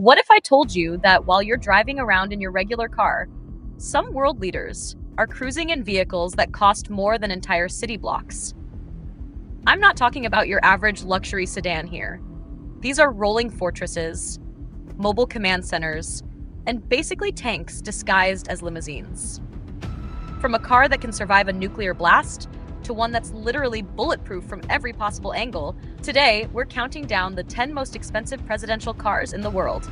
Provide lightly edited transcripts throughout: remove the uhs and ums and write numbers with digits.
What if I told you that while you're driving around in your regular car, some world leaders are cruising in vehicles that cost more than entire city blocks? I'm not talking about your average luxury sedan here. These are rolling fortresses, mobile command centers, and basically tanks disguised as limousines. From a car that can survive a nuclear blast to one that's literally bulletproof from every possible angle, today we're counting down the 10 most expensive presidential cars in the world.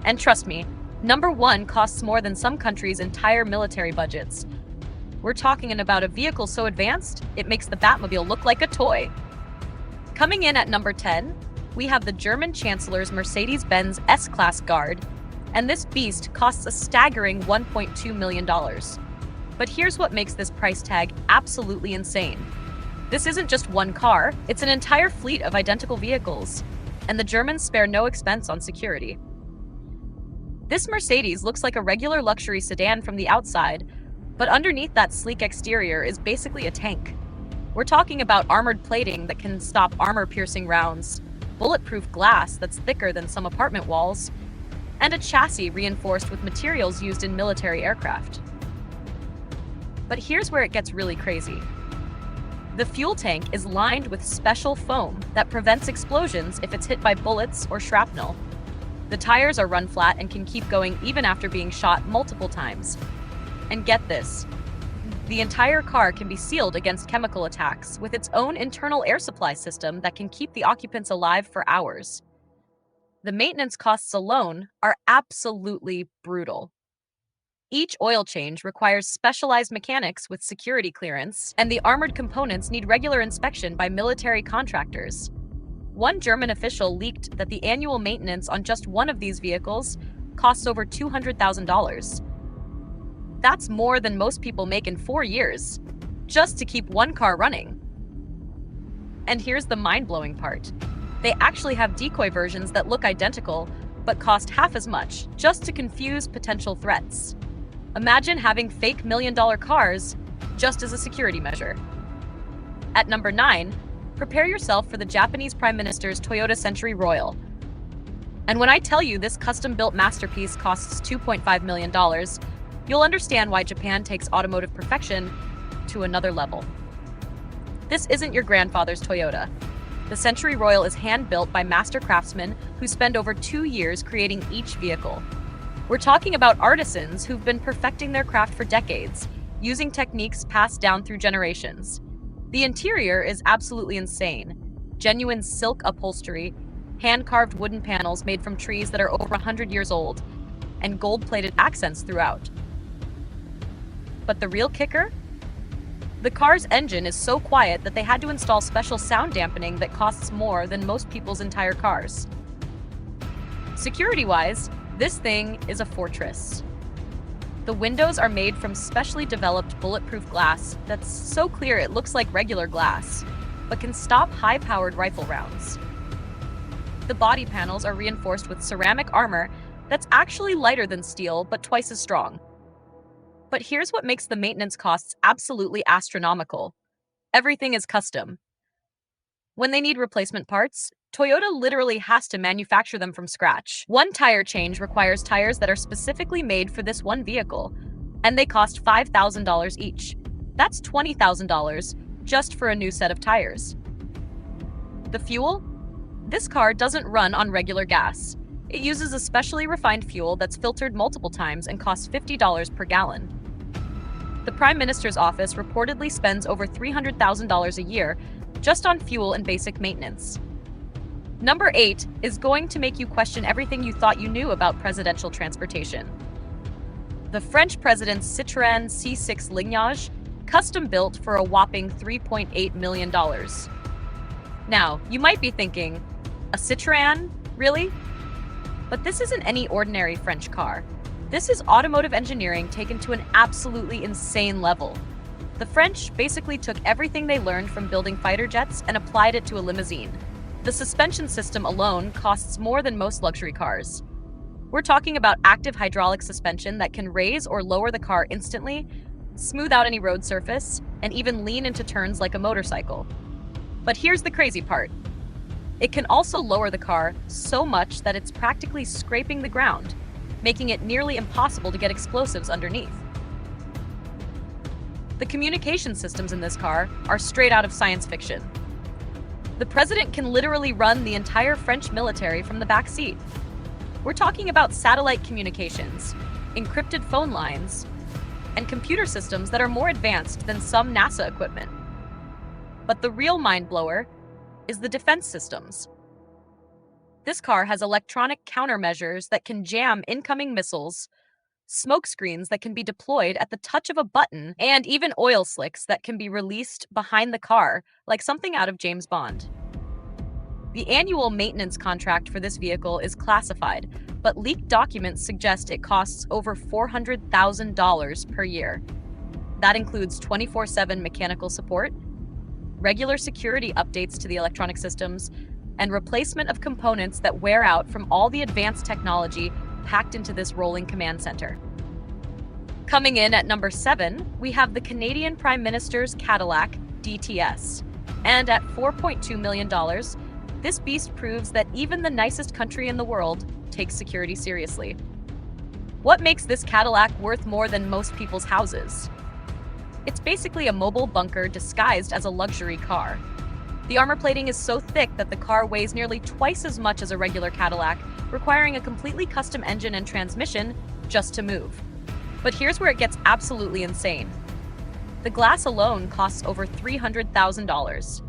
And trust me, number one costs more than some countries' entire military budgets. We're talking about a vehicle so advanced, it makes the Batmobile look like a toy. Coming in at number 10, we have the German Chancellor's Mercedes-Benz S-Class Guard, and this beast costs a staggering $1.2 million. But here's what makes this price tag absolutely insane. This isn't just one car, it's an entire fleet of identical vehicles, and the Germans spare no expense on security. This Mercedes looks like a regular luxury sedan from the outside, but underneath that sleek exterior is basically a tank. We're talking about armored plating that can stop armor-piercing rounds, bulletproof glass that's thicker than some apartment walls, and a chassis reinforced with materials used in military aircraft. But here's where it gets really crazy. The fuel tank is lined with special foam that prevents explosions if it's hit by bullets or shrapnel. The tires are run flat and can keep going even after being shot multiple times. And get this, the entire car can be sealed against chemical attacks with its own internal air supply system that can keep the occupants alive for hours. The maintenance costs alone are absolutely brutal. Each oil change requires specialized mechanics with security clearance, and the armored components need regular inspection by military contractors. One German official leaked that the annual maintenance on just one of these vehicles costs over $200,000. That's more than most people make in 4 years, just to keep one car running. And here's the mind-blowing part. They actually have decoy versions that look identical, but cost half as much, just to confuse potential threats. Imagine having fake million-dollar cars just as a security measure. At number 9, prepare yourself for the Japanese Prime Minister's Toyota Century Royal. And when I tell you this custom-built masterpiece costs $2.5 million, you'll understand why Japan takes automotive perfection to another level. This isn't your grandfather's Toyota. The Century Royal is hand-built by master craftsmen who spend over 2 years creating each vehicle. We're talking about artisans who've been perfecting their craft for decades, using techniques passed down through generations. The interior is absolutely insane. Genuine silk upholstery, hand-carved wooden panels made from trees that are over 100 years old, and gold-plated accents throughout. But the real kicker? The car's engine is so quiet that they had to install special sound dampening that costs more than most people's entire cars. Security-wise, this thing is a fortress. The windows are made from specially developed bulletproof glass that's so clear it looks like regular glass, but can stop high-powered rifle rounds. The body panels are reinforced with ceramic armor that's actually lighter than steel, but twice as strong. But here's what makes the maintenance costs absolutely astronomical. Everything is custom. When they need replacement parts, Toyota literally has to manufacture them from scratch. One tire change requires tires that are specifically made for this one vehicle, and they cost $5,000 each. That's $20,000 just for a new set of tires. The fuel? This car doesn't run on regular gas. It uses a specially refined fuel that's filtered multiple times and costs $50 per gallon. The Prime Minister's office reportedly spends over $300,000 a year just on fuel and basic maintenance. Number 8 is going to make you question everything you thought you knew about presidential transportation. The French president's Citroen C6 Lineage, custom built for a whopping $3.8 million. Now, you might be thinking, a Citroen? Really? But this isn't any ordinary French car. This is automotive engineering taken to an absolutely insane level. The French basically took everything they learned from building fighter jets and applied it to a limousine. The suspension system alone costs more than most luxury cars. We're talking about active hydraulic suspension that can raise or lower the car instantly, smooth out any road surface, and even lean into turns like a motorcycle. But here's the crazy part. It can also lower the car so much that it's practically scraping the ground, making it nearly impossible to get explosives underneath. The communication systems in this car are straight out of science fiction. The president can literally run the entire French military from the back seat. We're talking about satellite communications, encrypted phone lines, and computer systems that are more advanced than some NASA equipment. But the real mind-blower is the defense systems. This car has electronic countermeasures that can jam incoming missiles, smoke screens that can be deployed at the touch of a button, and even oil slicks that can be released behind the car, like something out of James Bond. The annual maintenance contract for this vehicle is classified, but leaked documents suggest it costs over $400,000 per year. That includes 24/7 mechanical support, regular security updates to the electronic systems, and replacement of components that wear out from all the advanced technology packed into this rolling command center. Coming in at number 7, we have the Canadian Prime Minister's Cadillac DTS. And at $4.2 million, this beast proves that even the nicest country in the world takes security seriously. What makes this Cadillac worth more than most people's houses? It's basically a mobile bunker disguised as a luxury car. The armor plating is so thick that the car weighs nearly twice as much as a regular Cadillac, requiring a completely custom engine and transmission just to move. But here's where it gets absolutely insane. The glass alone costs over $300,000.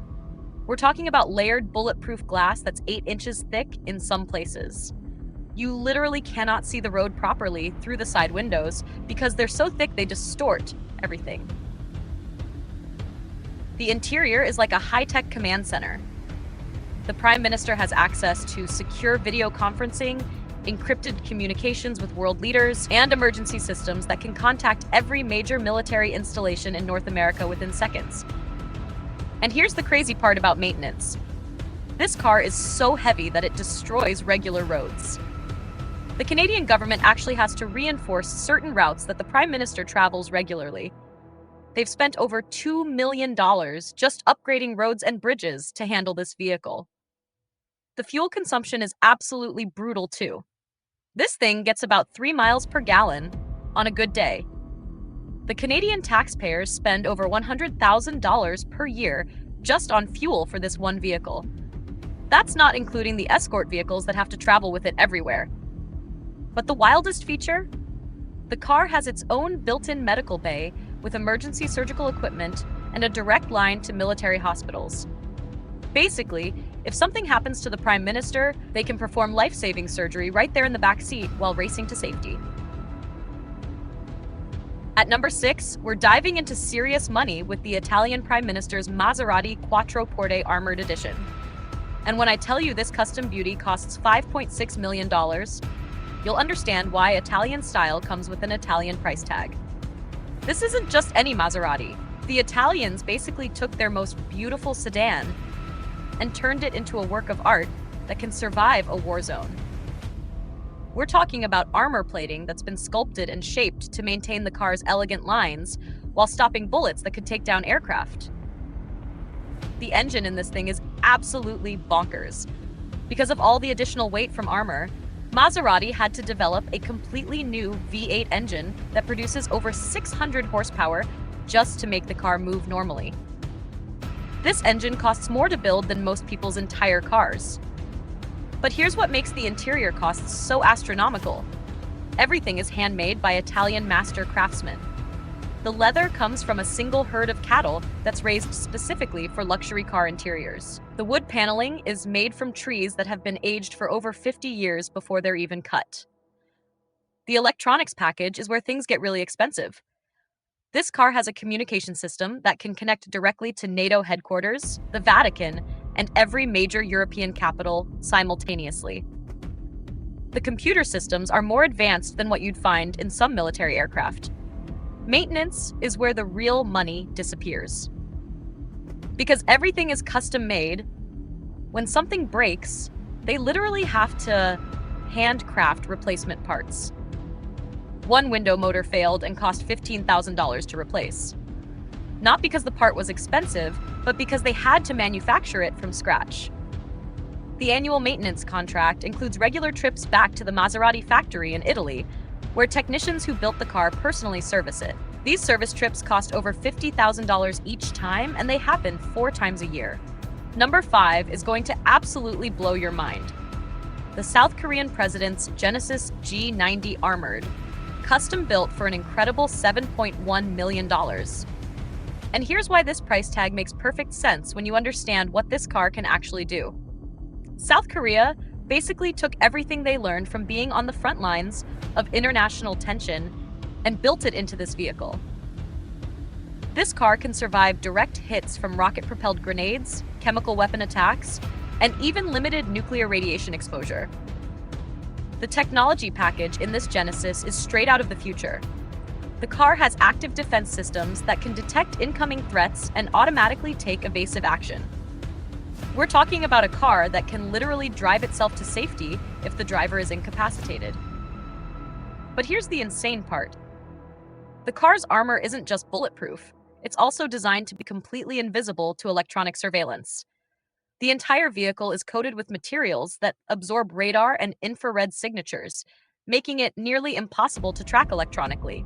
We're talking about layered bulletproof glass that's 8 inches thick in some places. You literally cannot see the road properly through the side windows because they're so thick they distort everything. The interior is like a high-tech command center. The Prime Minister has access to secure video conferencing, encrypted communications with world leaders, and emergency systems that can contact every major military installation in North America within seconds. And here's the crazy part about maintenance. This car is so heavy that it destroys regular roads. The Canadian government actually has to reinforce certain routes that the Prime Minister travels regularly. They've spent over $2 million just upgrading roads and bridges to handle this vehicle. The fuel consumption is absolutely brutal too. This thing gets about 3 miles per gallon on a good day. The Canadian taxpayers spend over $100,000 per year just on fuel for this one vehicle. That's not including the escort vehicles that have to travel with it everywhere. But the wildest feature? The car has its own built-in medical bay with emergency surgical equipment and a direct line to military hospitals. Basically, if something happens to the Prime Minister, they can perform life-saving surgery right there in the back seat while racing to safety. At number 6, we're diving into serious money with the Italian Prime Minister's Maserati Quattroporte Armored Edition. And when I tell you this custom beauty costs $5.6 million, you'll understand why Italian style comes with an Italian price tag. This isn't just any Maserati. The Italians basically took their most beautiful sedan and turned it into a work of art that can survive a war zone. We're talking about armor plating that's been sculpted and shaped to maintain the car's elegant lines while stopping bullets that could take down aircraft. The engine in this thing is absolutely bonkers. Because of all the additional weight from armor, Maserati had to develop a completely new V8 engine that produces over 600 horsepower just to make the car move normally. This engine costs more to build than most people's entire cars. But here's what makes the interior costs so astronomical. Everything is handmade by Italian master craftsmen. The leather comes from a single herd of cattle that's raised specifically for luxury car interiors. The wood paneling is made from trees that have been aged for over 50 years before they're even cut. The electronics package is where things get really expensive. This car has a communication system that can connect directly to NATO headquarters, the Vatican, and every major European capital simultaneously. The computer systems are more advanced than what you'd find in some military aircraft. Maintenance is where the real money disappears. Because everything is custom made, when something breaks, they literally have to handcraft replacement parts. One window motor failed and cost $15,000 to replace. Not because the part was expensive, but because they had to manufacture it from scratch. The annual maintenance contract includes regular trips back to the Maserati factory in Italy, where technicians who built the car personally service it. These service trips cost over $50,000 each time, and they happen 4 times a year. Number 5 is going to absolutely blow your mind. The South Korean president's Genesis G90 Armored, custom built for an incredible $7.1 million. And here's why this price tag makes perfect sense when you understand what this car can actually do. South Korea basically took everything they learned from being on the front lines of international tension and built it into this vehicle. This car can survive direct hits from rocket-propelled grenades, chemical weapon attacks, and even limited nuclear radiation exposure. The technology package in this Genesis is straight out of the future. The car has active defense systems that can detect incoming threats and automatically take evasive action. We're talking about a car that can literally drive itself to safety if the driver is incapacitated. But here's the insane part. The car's armor isn't just bulletproof, it's also designed to be completely invisible to electronic surveillance. The entire vehicle is coated with materials that absorb radar and infrared signatures, making it nearly impossible to track electronically.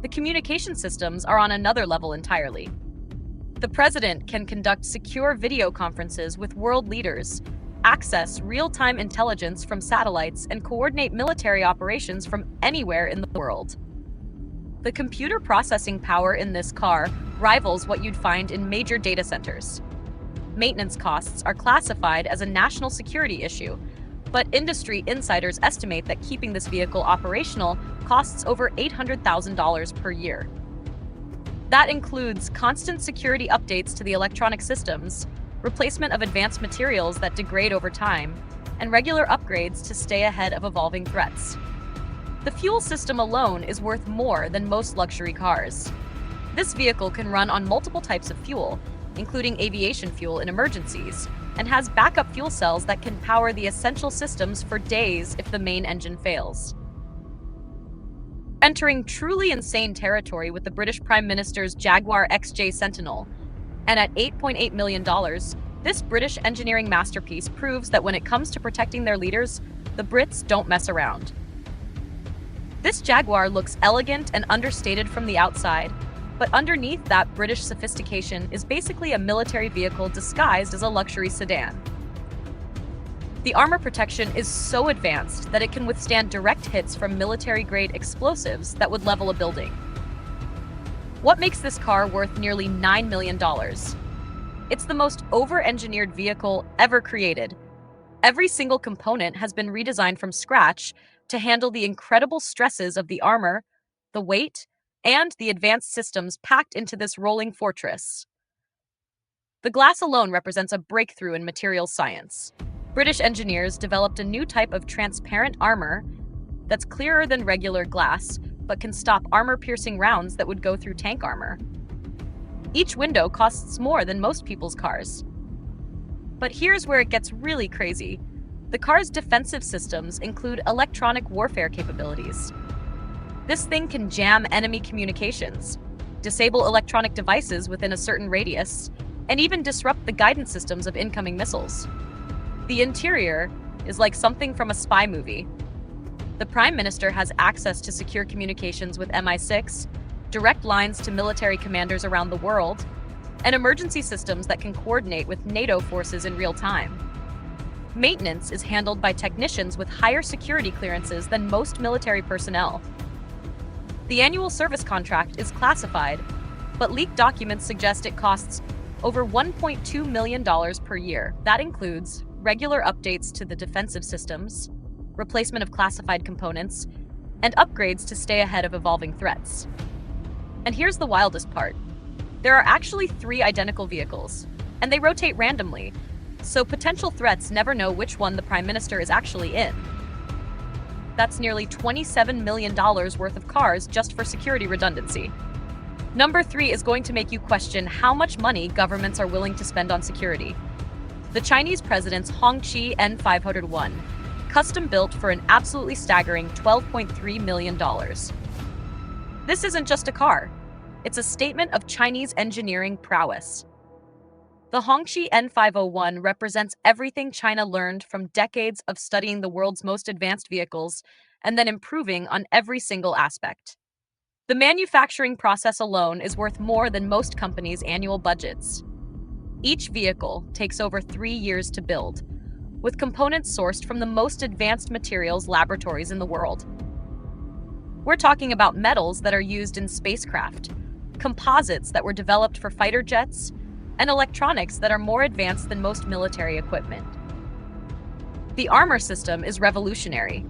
The communication systems are on another level entirely. The president can conduct secure video conferences with world leaders, access real-time intelligence from satellites, and coordinate military operations from anywhere in the world. The computer processing power in this car rivals what you'd find in major data centers. Maintenance costs are classified as a national security issue, but industry insiders estimate that keeping this vehicle operational costs over $800,000 per year. That includes constant security updates to the electronic systems, replacement of advanced materials that degrade over time, and regular upgrades to stay ahead of evolving threats. The fuel system alone is worth more than most luxury cars. This vehicle can run on multiple types of fuel, including aviation fuel in emergencies, and has backup fuel cells that can power the essential systems for days if the main engine fails. Entering truly insane territory with the British Prime Minister's Jaguar XJ Sentinel, and at $8.8 million, this British engineering masterpiece proves that when it comes to protecting their leaders, the Brits don't mess around. This Jaguar looks elegant and understated from the outside, but underneath that British sophistication is basically a military vehicle disguised as a luxury sedan. The armor protection is so advanced that it can withstand direct hits from military-grade explosives that would level a building. What makes this car worth nearly $9 million? It's the most over-engineered vehicle ever created. Every single component has been redesigned from scratch to handle the incredible stresses of the armor, the weight, and the advanced systems packed into this rolling fortress. The glass alone represents a breakthrough in materials science. British engineers developed a new type of transparent armor that's clearer than regular glass, but can stop armor-piercing rounds that would go through tank armor. Each window costs more than most people's cars. But here's where it gets really crazy. The car's defensive systems include electronic warfare capabilities. This thing can jam enemy communications, disable electronic devices within a certain radius, and even disrupt the guidance systems of incoming missiles. The interior is like something from a spy movie. The Prime Minister has access to secure communications with MI6, direct lines to military commanders around the world, and emergency systems that can coordinate with NATO forces in real time. Maintenance is handled by technicians with higher security clearances than most military personnel. The annual service contract is classified, but leaked documents suggest it costs over $1.2 million per year. That includes regular updates to the defensive systems, replacement of classified components, and upgrades to stay ahead of evolving threats. And here's the wildest part. There are actually 3 identical vehicles, and they rotate randomly, so potential threats never know which one the Prime Minister is actually in. That's nearly $27 million worth of cars just for security redundancy. Number 3 is going to make you question how much money governments are willing to spend on security. The Chinese president's Hongchi N501, custom built for an absolutely staggering $12.3 million. This isn't just a car. It's a statement of Chinese engineering prowess. The Hongchi N501 represents everything China learned from decades of studying the world's most advanced vehicles and then improving on every single aspect. The manufacturing process alone is worth more than most companies' annual budgets. Each vehicle takes over 3 years to build, with components sourced from the most advanced materials laboratories in the world. We're talking about metals that are used in spacecraft, composites that were developed for fighter jets, and electronics that are more advanced than most military equipment. The armor system is revolutionary.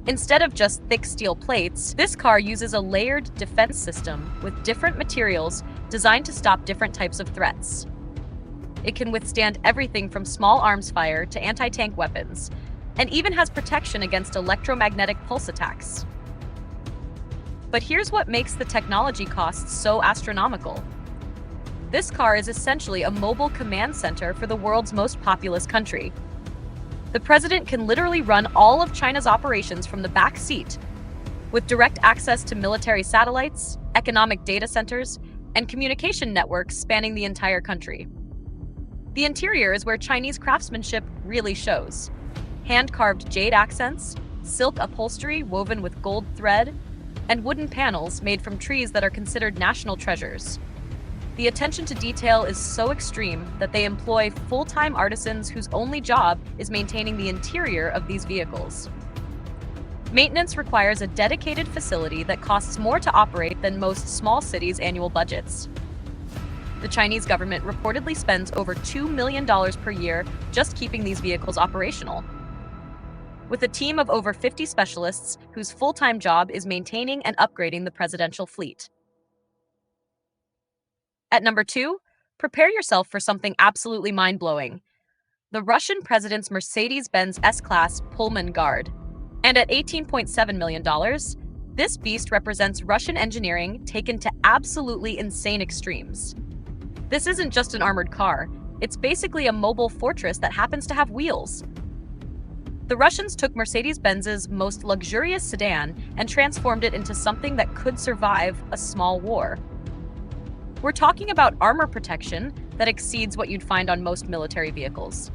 Instead of just thick steel plates, this car uses a layered defense system with different materials designed to stop different types of threats. It can withstand everything from small arms fire to anti-tank weapons, and even has protection against electromagnetic pulse attacks. But here's what makes the technology costs so astronomical. This car is essentially a mobile command center for the world's most populous country. The president can literally run all of China's operations from the back seat, with direct access to military satellites, economic data centers, and communication networks spanning the entire country. The interior is where Chinese craftsmanship really shows. Hand-carved jade accents, silk upholstery woven with gold thread, and wooden panels made from trees that are considered national treasures. The attention to detail is so extreme that they employ full-time artisans whose only job is maintaining the interior of these vehicles. Maintenance requires a dedicated facility that costs more to operate than most small cities' annual budgets. The Chinese government reportedly spends over $2 million per year just keeping these vehicles operational, with a team of over 50 specialists whose full-time job is maintaining and upgrading the presidential fleet. At number 2, prepare yourself for something absolutely mind-blowing: the Russian president's Mercedes-Benz S-Class Pullman Guard. And at $18.7 million, this beast represents Russian engineering taken to absolutely insane extremes. This isn't just an armored car, it's basically a mobile fortress that happens to have wheels. The Russians took Mercedes-Benz's most luxurious sedan and transformed it into something that could survive a small war. We're talking about armor protection that exceeds what you'd find on most military vehicles.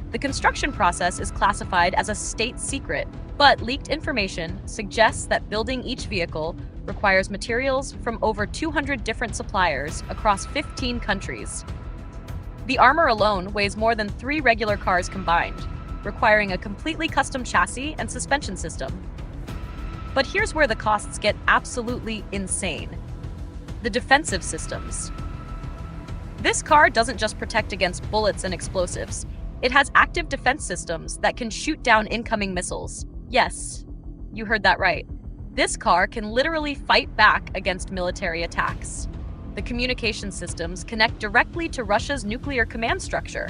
The construction process is classified as a state secret, but leaked information suggests that building each vehicle requires materials from over 200 different suppliers across 15 countries. The armor alone weighs more than 3 regular cars combined, requiring a completely custom chassis and suspension system. But here's where the costs get absolutely insane: the defensive systems. This car doesn't just protect against bullets and explosives. It has active defense systems that can shoot down incoming missiles. Yes, you heard that right. This car can literally fight back against military attacks. The communication systems connect directly to Russia's nuclear command structure.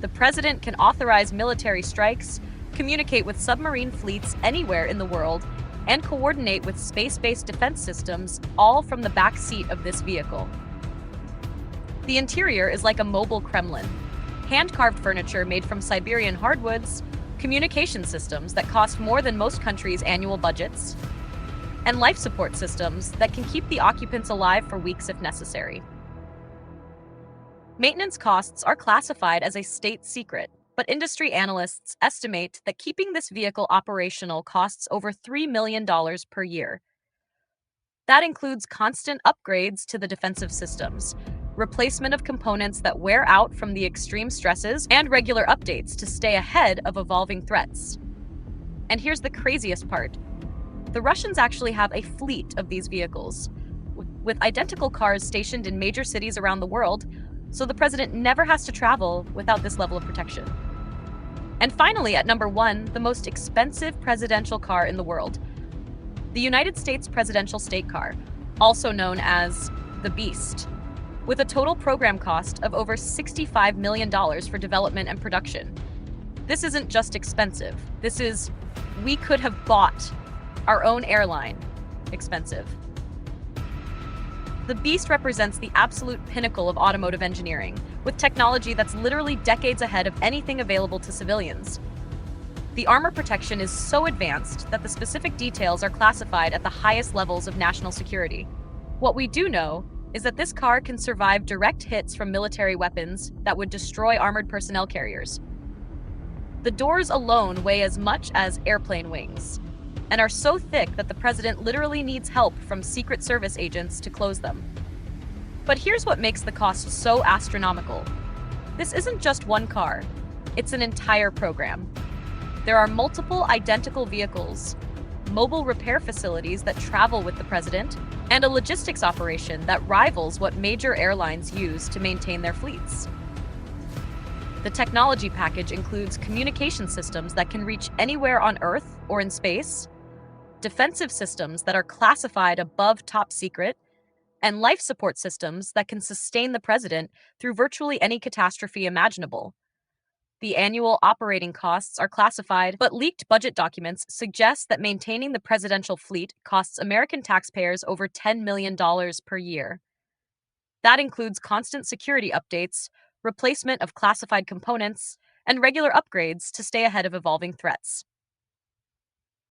The president can authorize military strikes, communicate with submarine fleets anywhere in the world, and coordinate with space-based defense systems, all from the back seat of this vehicle. The interior is like a mobile Kremlin. Hand-carved furniture made from Siberian hardwoods, communication systems that cost more than most countries' annual budgets, and life support systems that can keep the occupants alive for weeks if necessary. Maintenance costs are classified as a state secret, but industry analysts estimate that keeping this vehicle operational costs over $3 million per year. That includes constant upgrades to the defensive systems, replacement of components that wear out from the extreme stresses, and regular updates to stay ahead of evolving threats. And here's the craziest part: the Russians actually have a fleet of these vehicles, with identical cars stationed in major cities around the world, so the president never has to travel without this level of protection. And finally, at number 1, the most expensive presidential car in the world: the United States Presidential State Car, also known as the Beast, with a total program cost of over $65 million for development and production. This isn't just expensive. This is, we could have bought our own airline expensive. The Beast represents the absolute pinnacle of automotive engineering, with technology that's literally decades ahead of anything available to civilians. The armor protection is so advanced that the specific details are classified at the highest levels of national security. What we do know is that this car can survive direct hits from military weapons that would destroy armored personnel carriers. The doors alone weigh as much as airplane wings and are so thick that the president literally needs help from Secret Service agents to close them. But here's what makes the cost so astronomical. This isn't just one car, it's an entire program. There are multiple identical vehicles, mobile repair facilities that travel with the president, and a logistics operation that rivals what major airlines use to maintain their fleets. The technology package includes communication systems that can reach anywhere on Earth or in space, defensive systems that are classified above top secret, and life support systems that can sustain the president through virtually any catastrophe imaginable. The annual operating costs are classified, but leaked budget documents suggest that maintaining the presidential fleet costs American taxpayers over $10 million per year. That includes constant security updates, replacement of classified components, and regular upgrades to stay ahead of evolving threats.